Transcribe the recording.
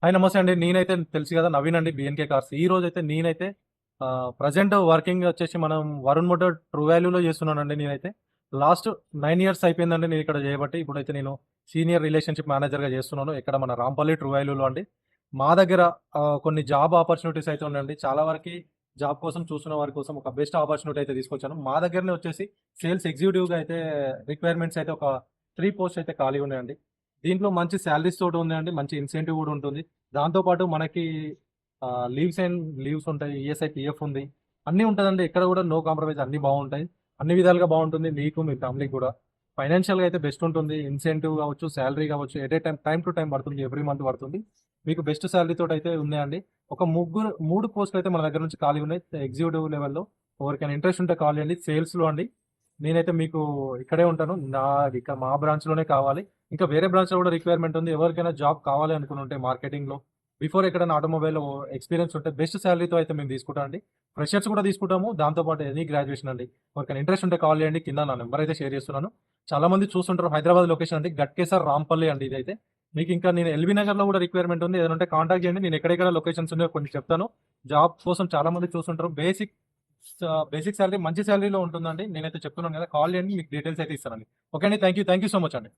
Hi నమస్తే అండి. నేనైతే తెలుసు కదా నవీన్ అండి బీఎన్‌కే కార్స్. ఈ రోజైతే నేనైతే ప్రెజెంట్ వర్కింగ్ వచ్చేసి మనం వరుణ్ మోటార్ ట్రూ వాల్యూలో చేస్తున్నానండి నేనైతే. లాస్ట్ 9 ఇయర్స్ అయిపోయిందండి నేను ఇక్కడ చేయబట్టి. ఇప్పుడైతే నేను సీనియర్ రిలేషన్‌షిప్ మేనేజర్‌గా చేస్తున్నాను. ఇక్కడ మన రాంపల్లి ట్రూ వాల్యూలో అండి. మా దగ్గర కొన్ని జాబ్ ఆపర్చునిటీస్ అయితే ఉన్నాయండి. చాలా వరకి జాబ్ కోసం చూస్తున్న వారి కోసం ఒక బెస్ట్ ఆపర్చునిటీ అయితే తీసుకొచ్చాను. మా దగ్గరనే వచ్చేసి సేల్స్ ఎగ్జిక్యూటివ్‌గా అయితే రిక్వైర్మెంట్స్ అయితే ఒక 3 పోస్ట్ అయితే ఖాళీగా ఉన్నాయండి. దీంట్లో మంచి సాలరీస్ తోటి ఉన్నాయండి. మంచి ఇన్సెంటివ్ కూడా ఉంటుంది. దాంతో పాటు మనకి లీవ్స్ ఉంటాయి. ఈఎస్ఐ, పీఎఫ్ ఉంది. అన్నీ ఉంటదండి. ఎక్కడ కూడా నో కాంప్రమైజ్ అన్నీ బావుంటాయి. అన్ని విధాలుగా బావుంటుంది. మీకు, మీ ఫ్యామిలీకి కూడా. ఫైనాన్షియల్‌గా అయితే బెస్ట్ ఉంటుంది. ఇన్సెంటివ్ కావచ్చు, సాలరీ కావచ్చు, at a time to time పడుతుంది. ఎవ్రీ మంత్ పడుతుంది. మీకు బెస్ట్ సాలరీ తోటైతే ఉన్నాయండి. ఒక 3 పోస్టులయితే మన దగ్గర నుంచి ఖాళీ ఉన్నాయి. ఎగ్జిక్యూటివ్ లెవెల్‌లో ఎవరికైనా ఇంట్రెస్ట్ ఉంటే కాల్ చేయండి. సేల్స్‌లో అండి. నేనైతే మీకు ఇక్కడే ఉంటాను. ఇక మా బ్రాంచ్‌లోనే కావాలి. ఇంకా వేరే బ్రాంచ్‌లో కూడా రిక్వైర్మెంట్ ఉంది. ఎవరికైనా జాబ్ కావాలి అనుకుని ఉంటే మార్కెటింగ్‌లో బిఫోర్ ఎక్కడైనా ఆటోమొబైల్‌లో ఎక్స్‌పీరియన్స్ ఉంటే బెస్ట్ సాలరీతో అయితే మేము తీసుకుంటాం అండి. ఫ్రెషర్స్ కూడా తీసుకుంటాము. దాంతో పాటు ఎనీ గ్రాడ్యుయేషన్ అండి. ఎవరికైనా ఇంట్రెస్ట్ ఉంటే కాల్ చేయండి. కింద నా నంబర్ అయితే షేర్ చేస్తున్నాను. చాలా మంది చూస్తుంటారు. హైదరాబాద్ లొకేషన్ అండి. గట్కేసర్, రాంపల్లి అండి ఇదైతే. మీకు ఇంకా నేను ఎల్బీ నగర్‌లో కూడా రిక్వైర్మెంట్ ఉంది. ఏదైనా ఉంటే కాంటాక్ట్ చేయండి. నేను ఎక్కడెక్కడ లొకేషన్స్ ఉన్నాయో కొన్ని చెప్తాను. జాబ్ కోసం చాలా మంది చూస్తుంటారు. బేసిక్ సాలరీ మంచి సాలరీలో ఉంటుందండి. నేనైతే చెప్తున్నాను కదా! కాల్ చేయండి. మీకు డీటెయిల్స్ అయితే ఇస్తానండి. ఓకే అండి. థాంక్ యూ సో మచ్ అండి.